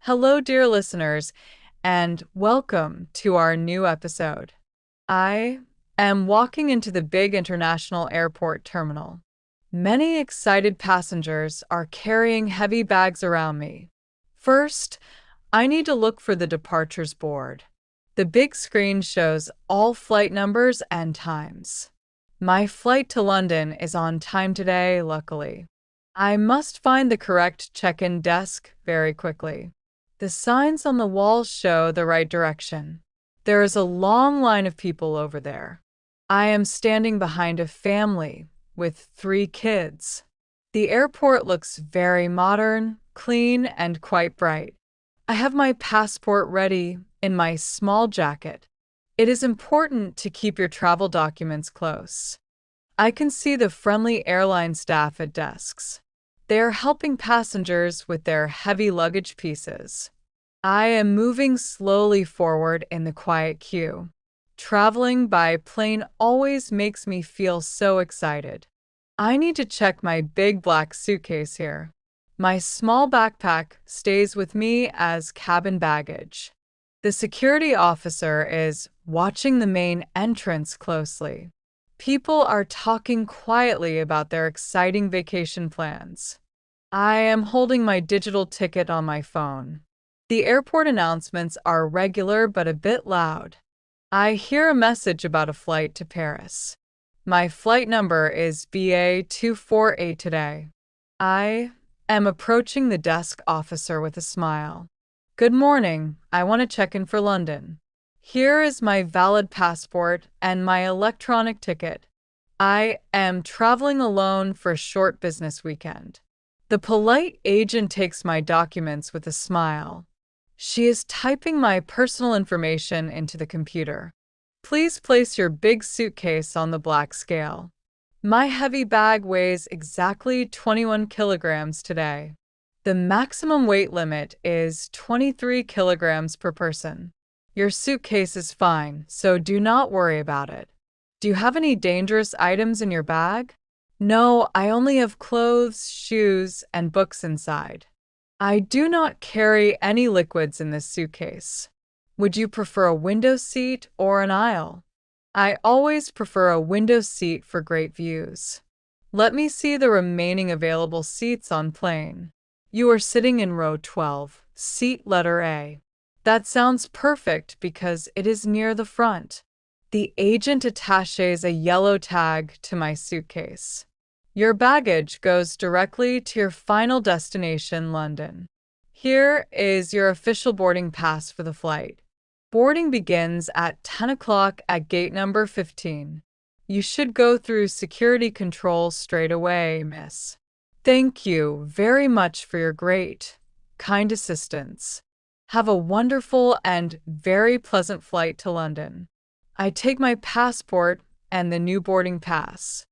Hello, dear listeners, and welcome to our new episode. I am walking into the big international airport terminal. Many excited passengers are carrying heavy bags around me. First, I need to look for the departures board. The big screen shows all flight numbers and times. My flight to London is on time today, luckily. I must find the correct check-in desk very quickly. The signs on the walls show the right direction. There is a long line of people over there. I am standing behind a family with 3 kids. The airport looks very modern, clean, and quite bright. I have my passport ready in my small jacket. It is important to keep your travel documents close. I can see the friendly airline staff at desks. They are helping passengers with their heavy luggage pieces. I am moving slowly forward in the quiet queue. Traveling by plane always makes me feel so excited. I need to check my big black suitcase here. My small backpack stays with me as cabin baggage. The security officer is watching the main entrance closely. People are talking quietly about their exciting vacation plans. I am holding my digital ticket on my phone. The airport announcements are regular but a bit loud. I hear a message about a flight to Paris. My flight number is BA248 today. I am approaching the desk officer with a smile. Good morning, I want to check in for London. Here is my valid passport and my electronic ticket. I am traveling alone for a short business weekend. The polite agent takes my documents with a smile. She is typing my personal information into the computer. Please place your big suitcase on the black scale. My heavy bag weighs exactly 21 kilograms today. The maximum weight limit is 23 kilograms per person. Your suitcase is fine, so do not worry about it. Do you have any dangerous items in your bag? No, I only have clothes, shoes, and books inside. I do not carry any liquids in this suitcase. Would you prefer a window seat or an aisle? I always prefer a window seat for great views. Let me see the remaining available seats on plane. You are sitting in row 12, seat letter A. That sounds perfect because it is near the front. The agent attaches a yellow tag to my suitcase. Your baggage goes directly to your final destination, London. Here is your official boarding pass for the flight. Boarding begins at 10 o'clock at gate number 15. You should go through security control straight away, miss. Thank you very much for your great, kind assistance. Have a wonderful and very pleasant flight to London. I take my passport and the new boarding pass.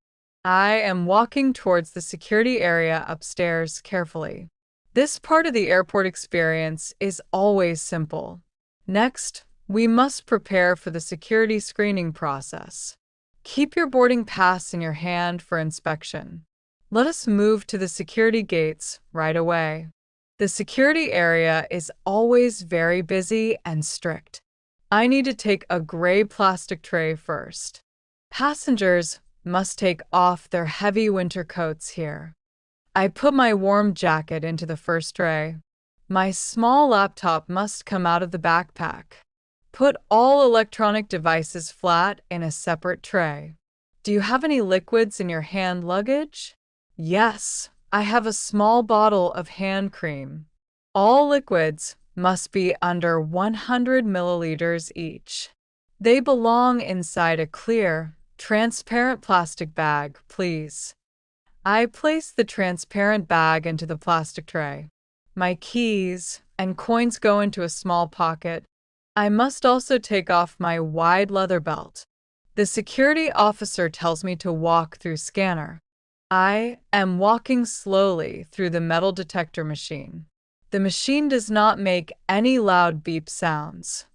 I am walking towards the security area upstairs carefully. This part of the airport experience is always simple. Next, we must prepare for the security screening process. Keep your boarding pass in your hand for inspection. Let us move to the security gates right away. The security area is always very busy and strict. I need to take a gray plastic tray first. Passengers must take off their heavy winter coats here. I put my warm jacket into the first tray. My small laptop must come out of the backpack. Put all electronic devices flat in a separate tray. Do you have any liquids in your hand luggage? Yes. I have a small bottle of hand cream. All liquids must be under 100 milliliters each. They belong inside a clear, transparent plastic bag, please. I place the transparent bag into the plastic tray. My keys and coins go into a small pocket. I must also take off my wide leather belt. The security officer tells me to walk through scanner. I am walking slowly through the metal detector machine. The machine does not make any loud beep sounds.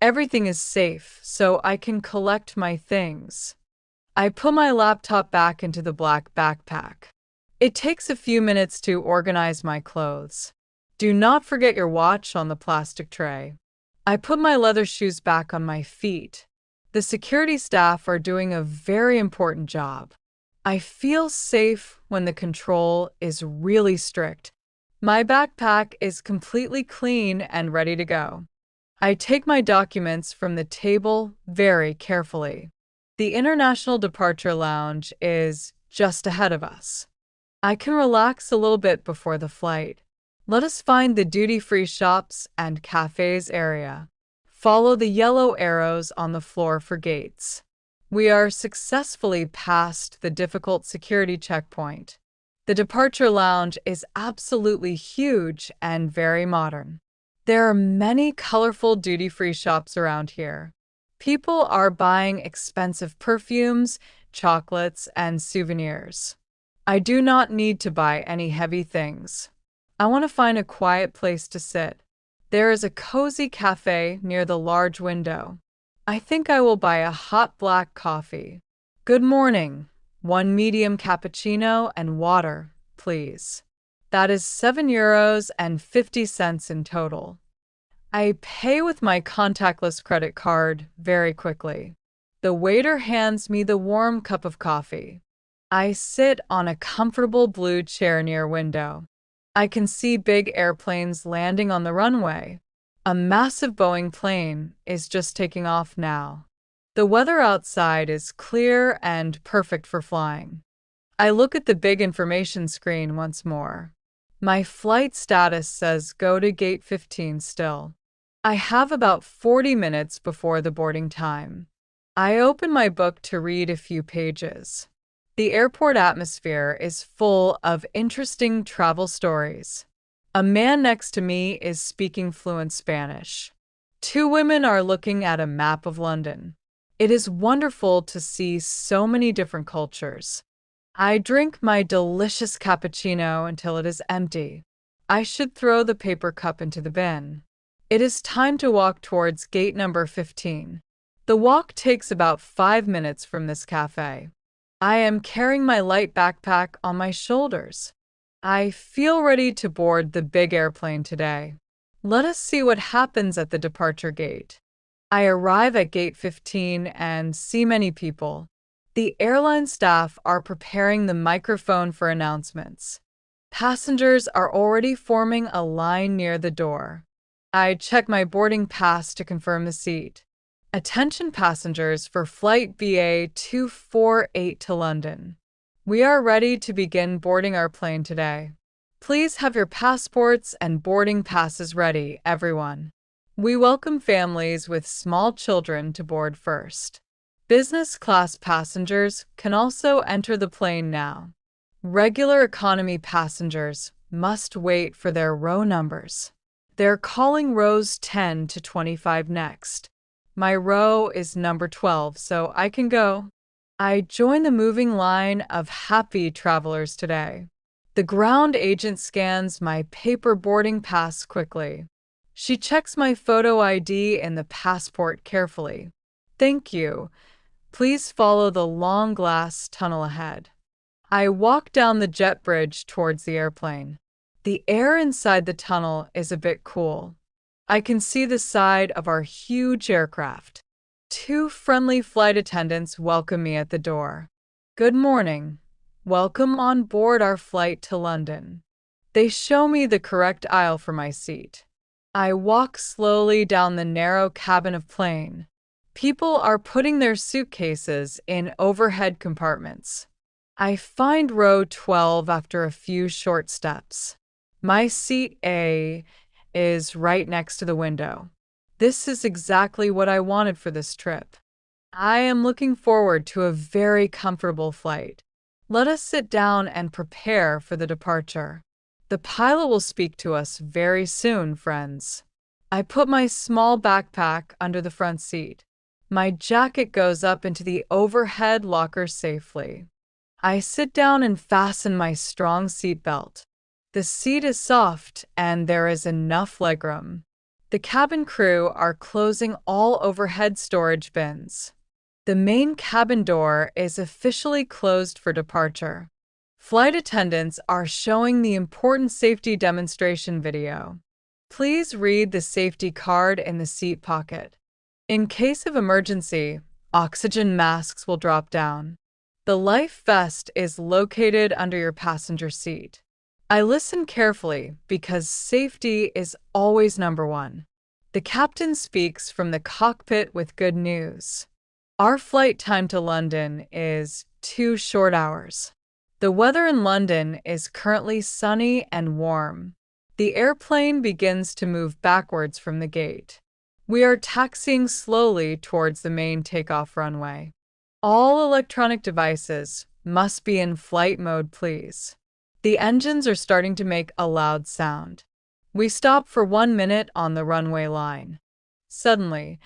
Everything is safe, so I can collect my things. I put my laptop back into the black backpack. It takes a few minutes to organize my clothes. Do not forget your watch on the plastic tray. I put my leather shoes back on my feet. The security staff are doing a very important job. I feel safe when the control is really strict. My backpack is completely clean and ready to go. I take my documents from the table very carefully. The International Departure Lounge is just ahead of us. I can relax a little bit before the flight. Let us find the duty-free shops and cafes area. Follow the yellow arrows on the floor for gates. We are successfully past the difficult security checkpoint. The departure lounge is absolutely huge and very modern. There are many colorful duty-free shops around here. People are buying expensive perfumes, chocolates, and souvenirs. I do not need to buy any heavy things. I want to find a quiet place to sit. There is a cozy cafe near the large window. I think I will buy a hot black coffee. Good morning. 1 medium cappuccino and water, please. That is €7 and 50 cents in total. I pay with my contactless credit card very quickly. The waiter hands me the warm cup of coffee. I sit on a comfortable blue chair near window. I can see big airplanes landing on the runway. A massive Boeing plane is just taking off now. The weather outside is clear and perfect for flying. I look at the big information screen once more. My flight status says go to gate 15 still. I have about 40 minutes before the boarding time. I open my book to read a few pages. The airport atmosphere is full of interesting travel stories. A man next to me is speaking fluent Spanish. 2 women are looking at a map of London. It is wonderful to see so many different cultures. I drink my delicious cappuccino until it is empty. I should throw the paper cup into the bin. It is time to walk towards gate number 15. The walk takes about 5 minutes from this cafe. I am carrying my light backpack on my shoulders. I feel ready to board the big airplane today. Let us see what happens at the departure gate. I arrive at gate 15 and see many people. The airline staff are preparing the microphone for announcements. Passengers are already forming a line near the door. I check my boarding pass to confirm the seat. Attention passengers for flight BA 248 to London. We are ready to begin boarding our plane today. Please have your passports and boarding passes ready, everyone. We welcome families with small children to board first. Business class passengers can also enter the plane now. Regular economy passengers must wait for their row numbers. They're calling rows 10 to 25 next. My row is number 12, so I can go. I join the moving line of happy travelers today. The ground agent scans my paper boarding pass quickly. She checks my photo ID and the passport carefully. Thank you. Please follow the long glass tunnel ahead. I walk down the jet bridge towards the airplane. The air inside the tunnel is a bit cool. I can see the side of our huge aircraft. 2 friendly flight attendants welcome me at the door. Good morning. Welcome on board our flight to London. They show me the correct aisle for my seat. I walk slowly down the narrow cabin of plane. People are putting their suitcases in overhead compartments. I find row 12 after a few short steps. My seat A is right next to the window. This is exactly what I wanted for this trip. I am looking forward to a very comfortable flight. Let us sit down and prepare for the departure. The pilot will speak to us very soon, friends. I put my small backpack under the front seat. My jacket goes up into the overhead locker safely. I sit down and fasten my strong seatbelt. The seat is soft and there is enough legroom. The cabin crew are closing all overhead storage bins. The main cabin door is officially closed for departure. Flight attendants are showing the important safety demonstration video. Please read the safety card in the seat pocket. In case of emergency, oxygen masks will drop down. The life vest is located under your passenger seat. I listen carefully because safety is always number one. The captain speaks from the cockpit with good news. Our flight time to London is 2 short hours. The weather in London is currently sunny and warm. The airplane begins to move backwards from the gate. We are taxiing slowly towards the main takeoff runway. All electronic devices must be in flight mode, please. The engines are starting to make a loud sound. We stop for 1 minute on the runway line. Suddenly,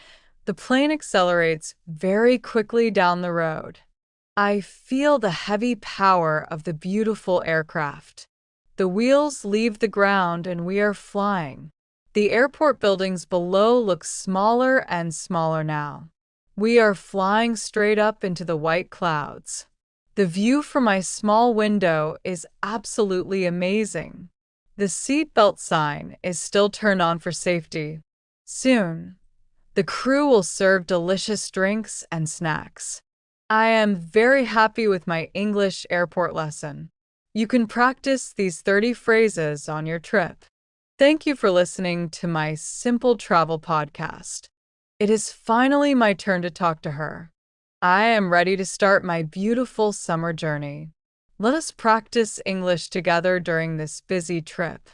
the plane accelerates very quickly down the road. I feel the heavy power of the beautiful aircraft. The wheels leave the ground and we are flying. The airport buildings below look smaller and smaller now. We are flying straight up into the white clouds. The view from my small window is absolutely amazing. The seatbelt sign is still turned on for safety. Soon, the crew will serve delicious drinks and snacks. I am very happy with my English airport lesson. You can practice these 30 phrases on your trip. Thank you for listening to my simple travel podcast. It is finally my turn to talk to her. I am ready to start my beautiful summer journey. Let us practice English together during this busy trip.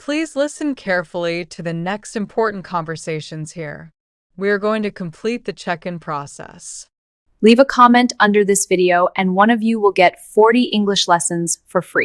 Please listen carefully to the next important conversations here. We are going to complete the check-in process. Leave a comment under this video and one of you will get 40 English lessons for free.